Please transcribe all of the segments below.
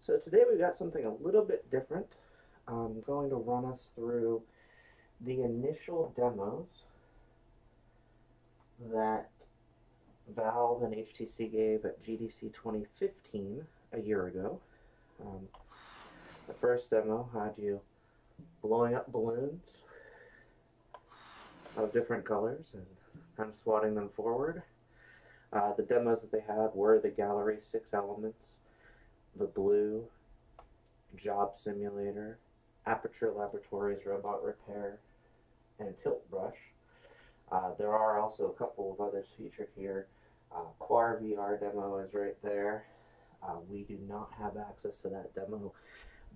So today we've got something a little bit different. I'm going to run us through the initial demos that Valve and HTC gave at GDC 2015 a year ago. Um, the first demo had you blowing up balloons of different colors and kind of swatting them forward. The demos that they had were the Gallery 6 Elements, the Blue, Job Simulator, Aperture Laboratories Robot Repair, and Tilt Brush. There are also a couple of others featured here. Quar VR demo is right there. We do not have access to that demo,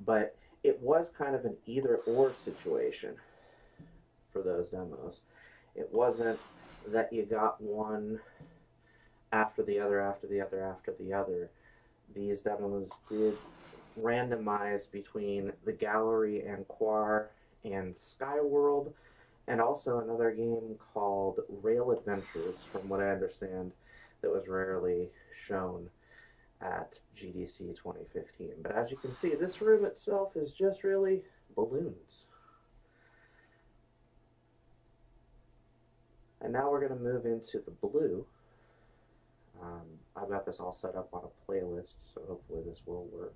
but it was kind of an either-or situation for those demos. It wasn't that you got one after the other, after the other, after the other. These demos did randomize between the Gallery and Quar and Skyworld, and also another game called Rail Adventures, from what I understand, that was rarely shown at GDC 2015. But as you can see, this room itself is just really balloons. And now we're going to move into the blue. I've got this all set up on a playlist, so hopefully this will work.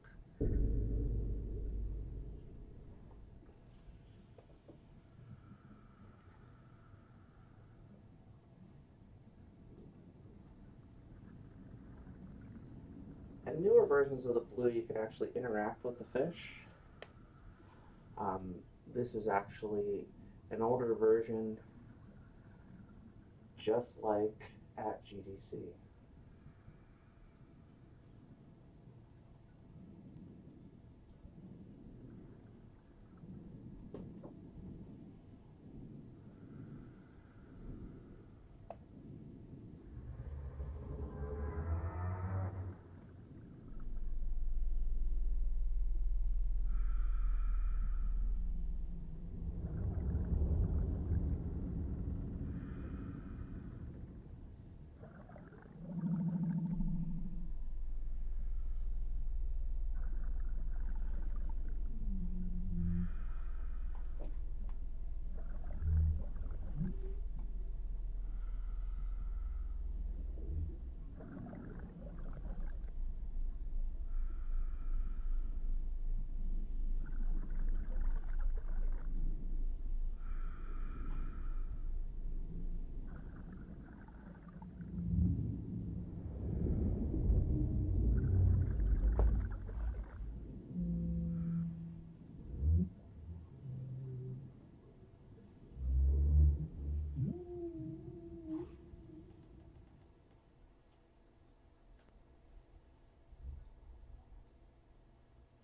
And newer versions of the blue, you can actually interact with the fish. This is actually an older version, just like at GDC.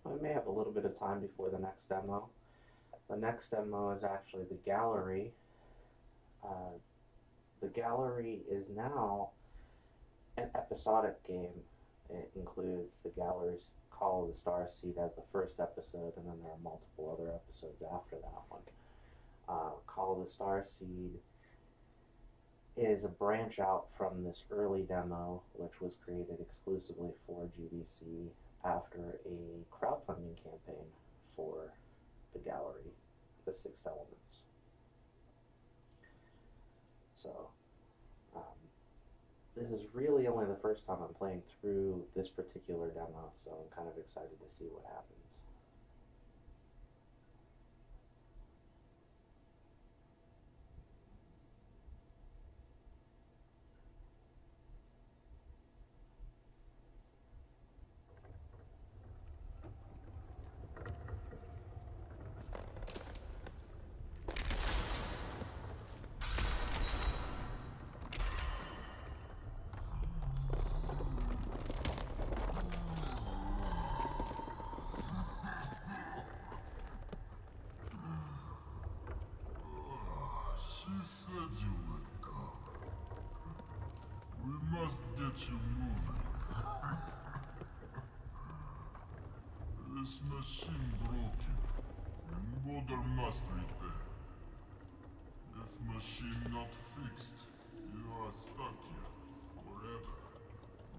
I may have a little bit of time before the next demo. The next demo is actually the Gallery. The Gallery is now an episodic game. It includes the Gallery's Call of the Star Seed as the first episode, and then there are multiple other episodes after that one. Call of the Star Seed is a branch out from this early demo, which was created exclusively for GDC after a crowdfunding campaign for the Gallery, the Six Elements. So, this is really only the first time I'm playing through this particular demo, so I'm kind of excited to see what happens. She said you would come. We must get you moving. This machine broken, and Mother must repair. If machine not fixed, you are stuck here forever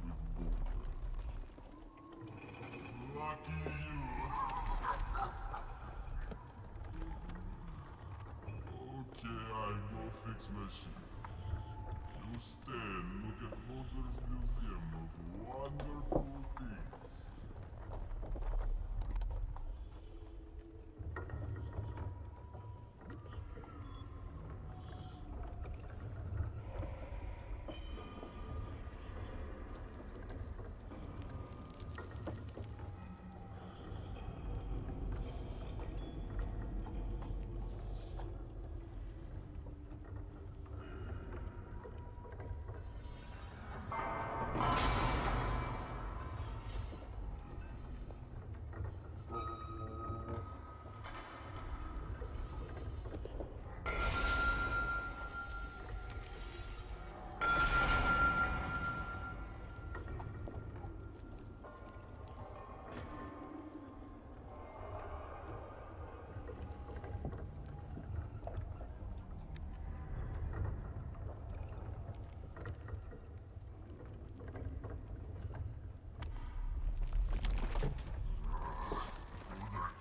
with Boulder. Lucky you. Okay, I go fix machine. You stay and look at Mother's Museum of Wonderful Things.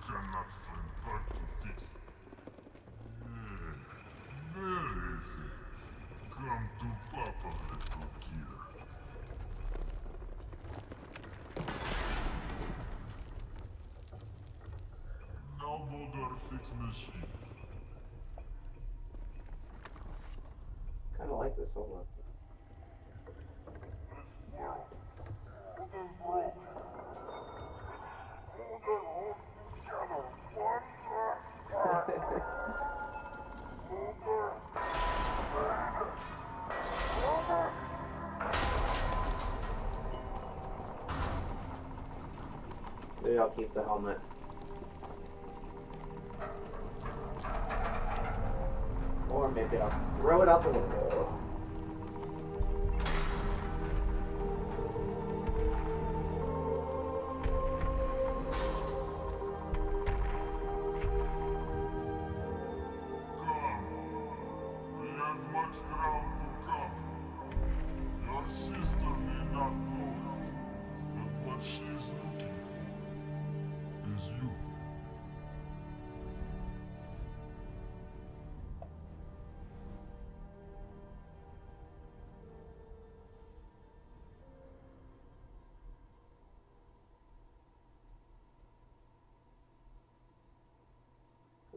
Cannot find part to fix. Where is it? Come to Papa, little kid. Now bother fix machine. Kind of like this one. Maybe I'll keep the helmet. Or maybe I'll throw it out the window. Come. We have much ground to cover. Your sister may not know it, but what she is looking for is you.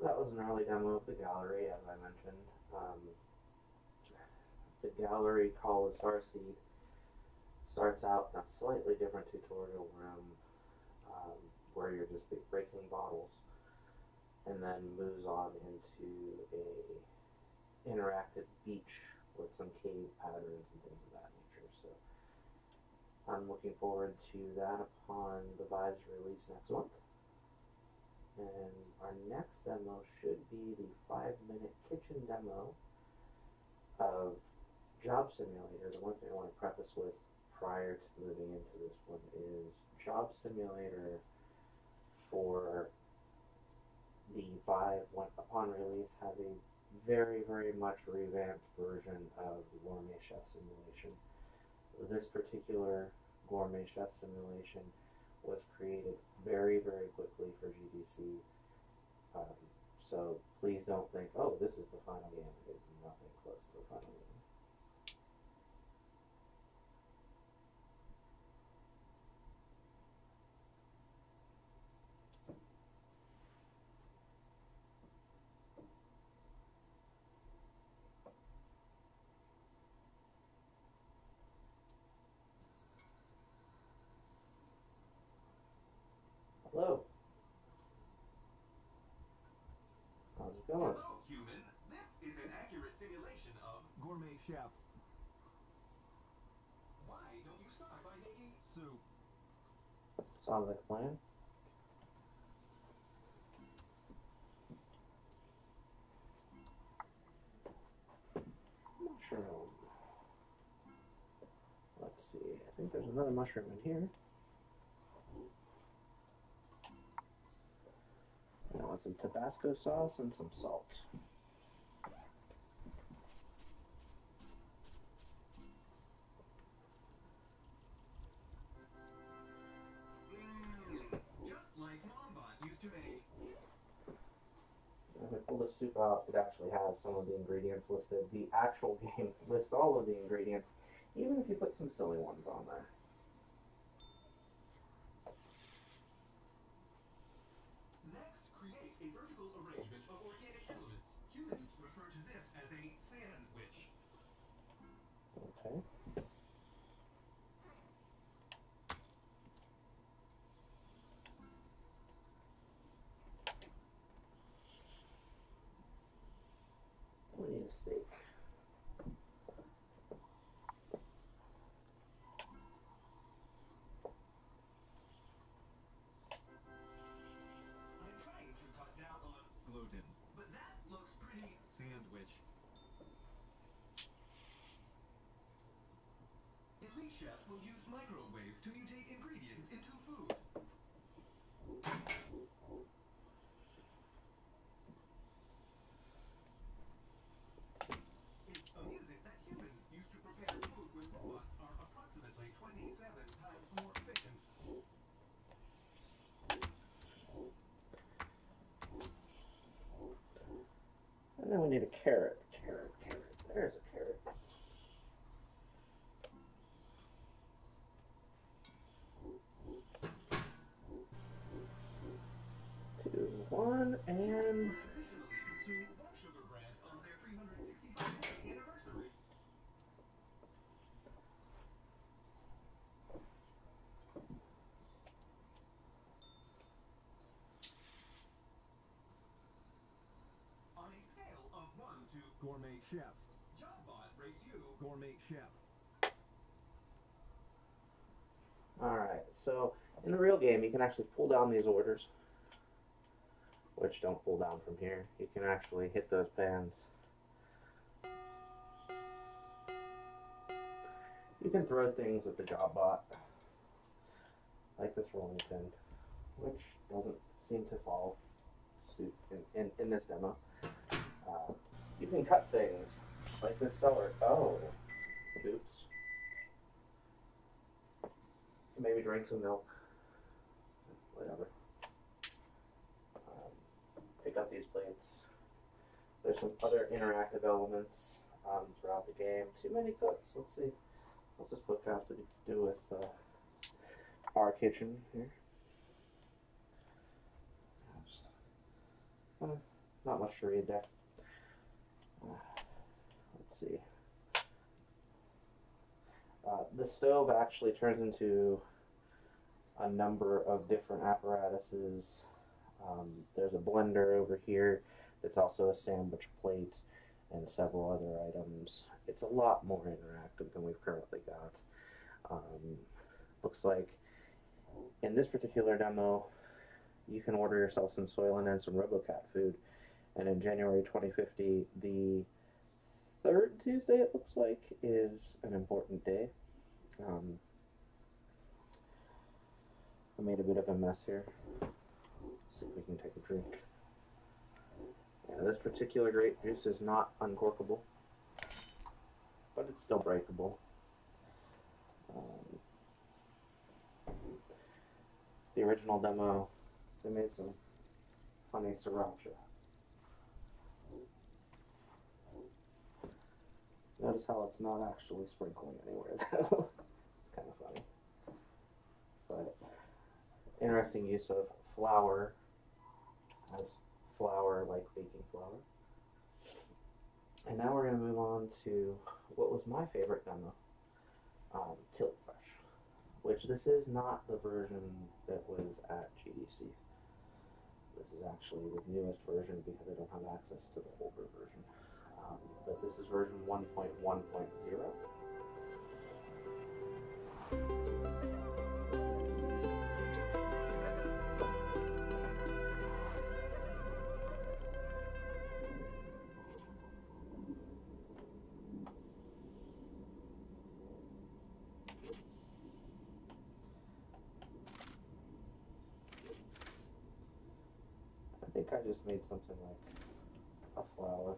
That was an early demo of the gallery, as I mentioned. The gallery called the Starseed starts out in a slightly different tutorial room where you're just breaking bottles, and then moves on into a interactive beach with some cave patterns and things of that nature. So I'm looking forward to that upon the Vive's release next month. And our next demo should be the 5-minute kitchen demo of Job Simulator. The one thing I want to preface with prior to moving into this one is Job Simulator for the Vive, upon release, has a very, very much revamped version of the Gourmet Chef simulation. This particular Gourmet Chef simulation was created very, very quickly for GDC. So please don't think, oh, this is the final game. It is nothing close to the final game. Hello. How's it going? Hello, human. This is an accurate simulation of Gourmet Chef. why don't you start by making Soup. Sounds like a plan. Mushroom. Let's see. I think there's another mushroom in here. I want some Tabasco sauce and some salt. soup out, it actually has some of the ingredients listed. The actual game lists all of the ingredients, even if you put some silly ones on there. Next, create a vertical arrangement of organic elements. Humans refer to this as a sandwich. Okay. We need a steak. I'm trying to cut down on gluten, but that looks pretty sandwich. Elite chefs will use microwaves to mutate ingredients into food. It's amusing that humans used to prepare food with robots are approximately 27 times more efficient. And then we need a carrot. Carrot. There's a carrot. Two, one, and Traditionally consume one sugar bread on their 365th anniversary. On a scale of 1 to Gourmet Chef, JobBot rates you Gourmet Chef. alright, so in the real game you can actually pull down these orders, which don't pull down from here. You can actually hit those pans. You can throw things at the JobBot, like this rolling pin, which doesn't seem to fall suit in this demo. You can cut things, like this celery. Oh, oops. Maybe drink some milk, whatever. Pick up these plates. There's some other interactive elements throughout the game. Too many cooks. Let's see. What's this book have to do with our kitchen here? Not much to read there. Let's see. The stove actually turns into a number of different apparatuses. There's a blender over here that's also a sandwich plate and several other items. It's a lot more interactive than we've currently got. Looks like in this particular demo you can order yourself some Soylent and some RoboCat food, and in January 2050, the third Tuesday it looks like, is an important day. I made a bit of a mess here. Let's see if we can take a drink. Yeah, this particular grape juice is not uncorkable, but it's still breakable. The original demo, they made some funny sriracha. Notice how it's not actually sprinkling anywhere though. It's kind of funny. But interesting use of flour as flour like baking flour. And now we're going to move on to what was my favorite demo, Tilt Brush, which this is not the version that was at GDC. This is actually the newest version because I don't have access to the older version. But this is version 1.1.0. I think I just made something like a flower.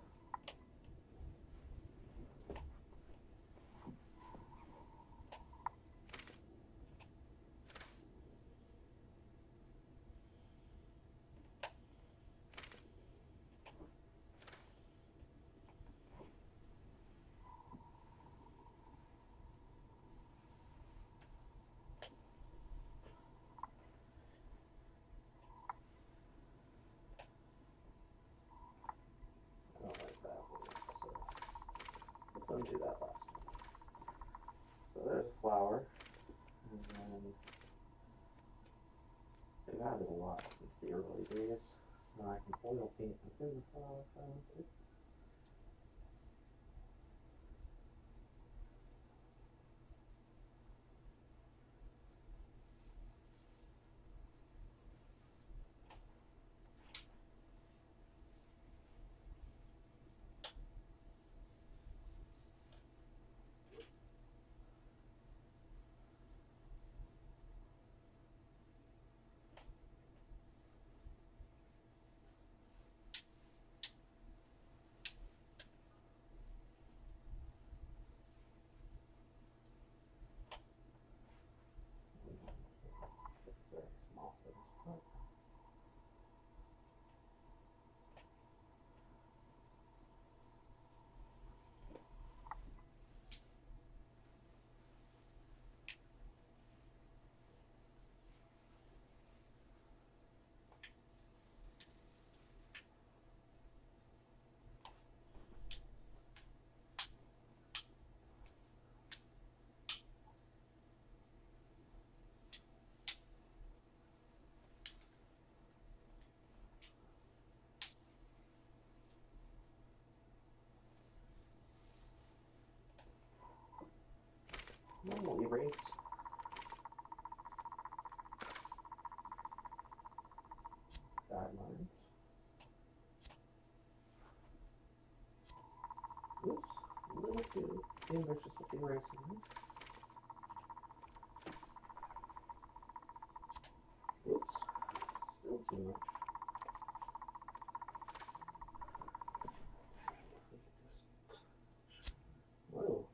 I've added a lot since the early days. So I can oil paint within the file if I want to. Very small for this part. We'll erase guidelines. Oops, a little too ambitious with the erasing. Oops, still too much. Whoa.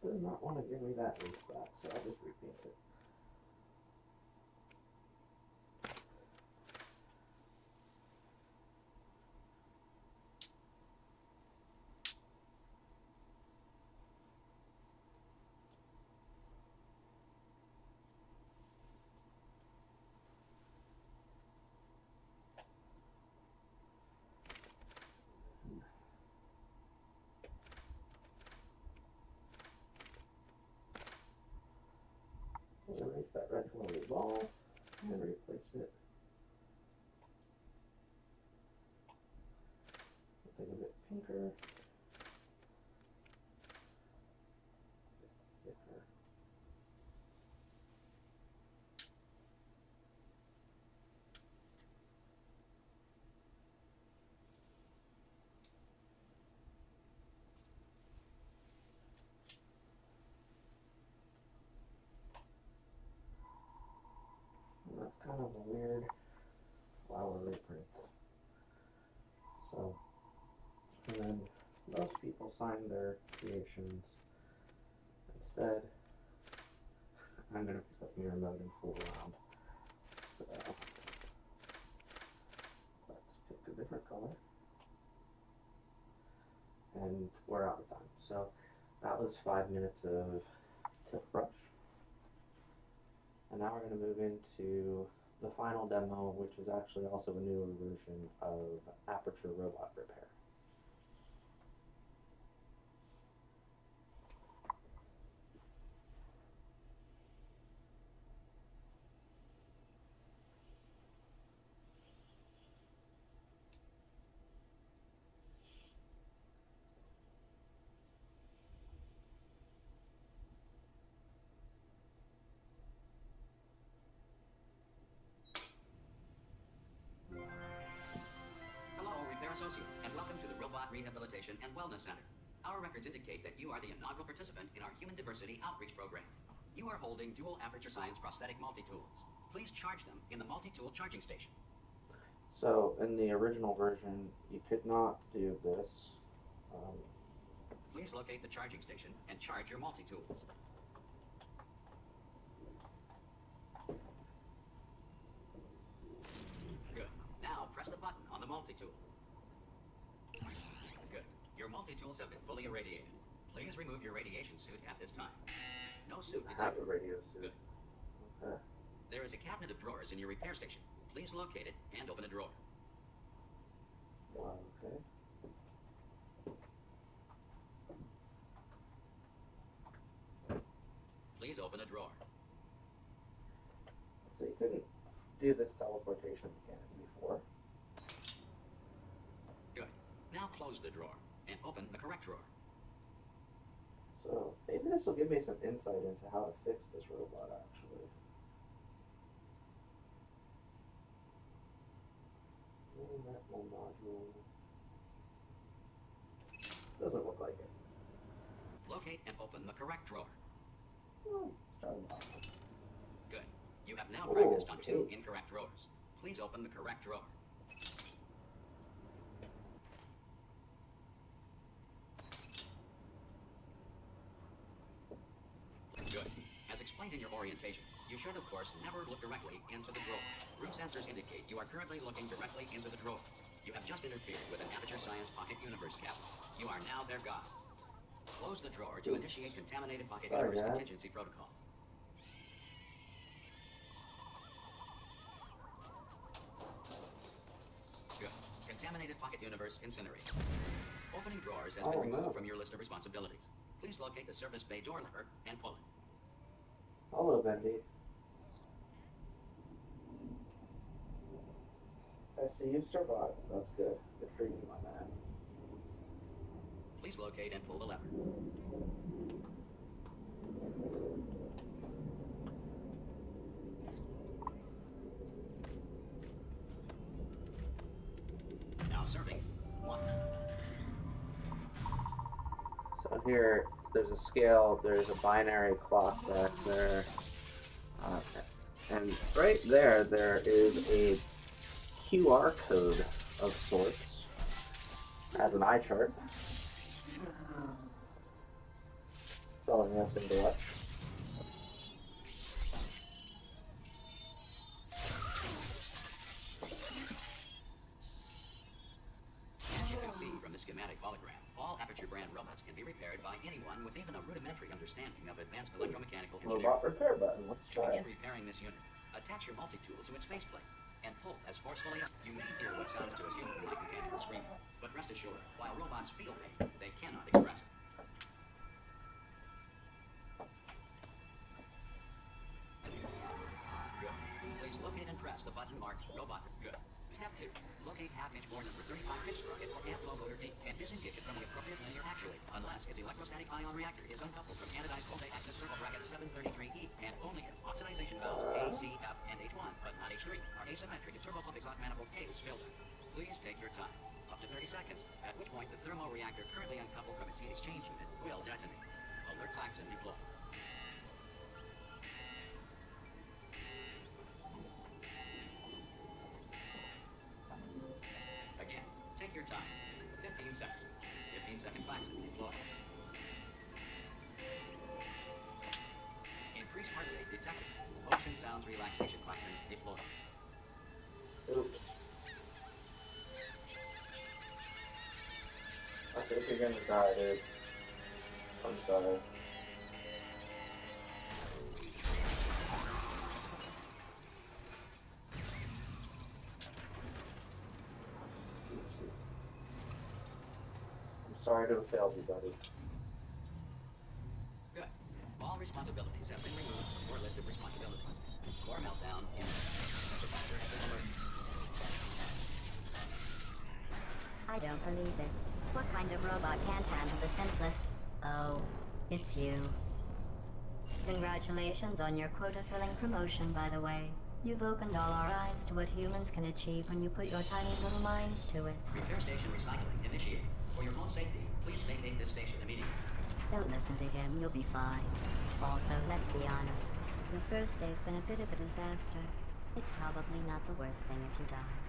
Does not want to give me that roof back, so I'll just repaint it. Erase that red glowy ball and replace it. Something a bit pinker. Thicker. And that's kind of a weird flower reprint. So, and then most people sign their creations. Instead, I'm going to pick up mirror mode and fool around. So, let's pick a different color. And we're out of time. So, that was 5 minutes of tip brush. And now we're going to move into the final demo, which is actually also a newer version of Aperture robot repair. Associate, and welcome to the Robot Rehabilitation and Wellness Center. Our records indicate that you are the inaugural participant in our Human Diversity Outreach Program. You are holding dual Aperture Science prosthetic multi-tools. Please charge them in the multi-tool charging station. So, in the original version, you could not do this. Please locate the charging station and charge your multi-tools. Good. Now press the button on the multi-tool. Good. Your multi-tools have been fully irradiated. Please remove your radiation suit at this time. No suit I have detected. a radio suit. Good. Okay. There is a cabinet of drawers in your repair station. Please locate it and open a drawer. Wow, okay. Please open a drawer. So you couldn't do this teleportation mechanic before. Good. Now close the drawer and open the correct drawer. So maybe this will give me some insight into how to fix this robot actually. Metal module. Doesn't look like it. Locate and open the correct drawer. Well, let's try the bottom one. Good. You have now Oh, practiced on 2 okay. incorrect drawers. Please open the correct drawer. Good. As explained in your orientation, you should, of course, never look directly into the drawer. Room sensors indicate you are currently looking directly into the drawer. You have just interfered with an Aperture Science Pocket Universe cabinet. You are now their god. Close the drawer to initiate Contaminated Pocket Sorry, Universe guys. contingency protocol. Good. Contaminated Pocket Universe incinerated. Opening drawers has been Oh, removed no. from your list of responsibilities. Please locate the surface bay door lever and pull it. Hello, Bendy. I see you survived. That's good. Good for you, my man. Please locate and pull the lever. Now serving 1. So here, there's a scale, there's a binary clock back there. And right there, there is a QR code of sorts as an eye chart. Telling us into what? As you can see from the schematic hologram, all Aperture brand robots can be repaired by anyone with even a rudimentary understanding of advanced electromechanical engineering. Robot repair button. Let's To try begin it. repairing this unit, attach your multi-tool to its faceplate and pull as forcefully as you may hear what sounds to a human like mechanical screaming. But rest assured, while robots feel pain, they cannot express it. Good. Please locate and press the button marked Robot. Good. Step 2. Locate half-inch bore number 35 pitch sprocket or amp low motor D and disengage it from the appropriate linear actuator unless its electrostatic ion reactor is uncoupled from anodized multi-axis circle bracket 733E and only if oxidization valves A, C, F, and H1, but not H3, are asymmetric to turbo pump exhaust manifold K is filled. Please take your time, up to 30 seconds, at which point the thermoreactor currently uncoupled from its heat exchange unit will detonate. Alert klaxon deployed. Again, take your time. 15 seconds. 15-second klaxon deployed. Increased heart rate detected. Motion sounds relaxation klaxon deployed. Oops. I think you're gonna die, dude. I'm sorry. I'm sorry to have failed you, buddy. Good. All responsibilities have been removed from your list of responsibilities. Core meltdown in supervisor has been alerted. I don't believe it. What kind of robot can't handle the simplest? Oh, it's you. Congratulations on your quota-filling promotion, by the way. You've opened all our eyes to what humans can achieve when you put your tiny little minds to it. Repair station recycling initiated. For your own safety, please vacate this station immediately. Don't listen to him, you'll be fine. Also, let's be honest. Your first day's been a bit of a disaster. It's probably not the worst thing if you died.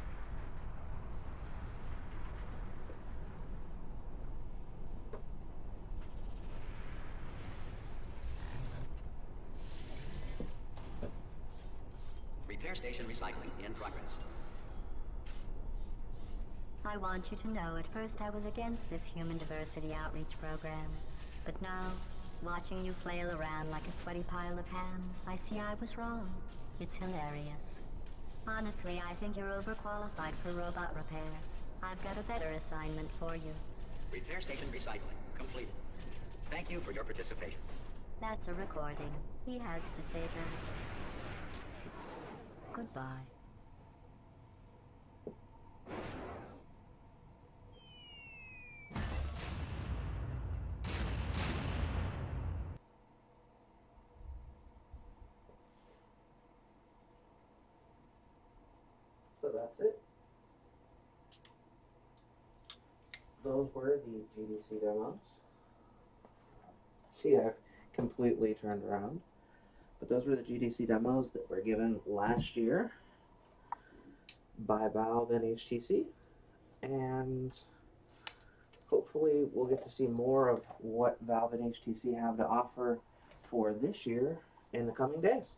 Repair station recycling in progress. I want you to know at first I was against this human diversity outreach program. But now, watching you flail around like a sweaty pile of ham, I see I was wrong. It's hilarious. Honestly, I think you're overqualified for robot repair. I've got a better assignment for you. Repair station recycling completed. Thank you for your participation. That's a recording. He has to say that. Goodbye. So that's it. Those were the GDC demos. See, I've completely turned around. But those were the GDC demos that were given last year by Valve and HTC. And hopefully we'll get to see more of what Valve and HTC have to offer for this year in the coming days.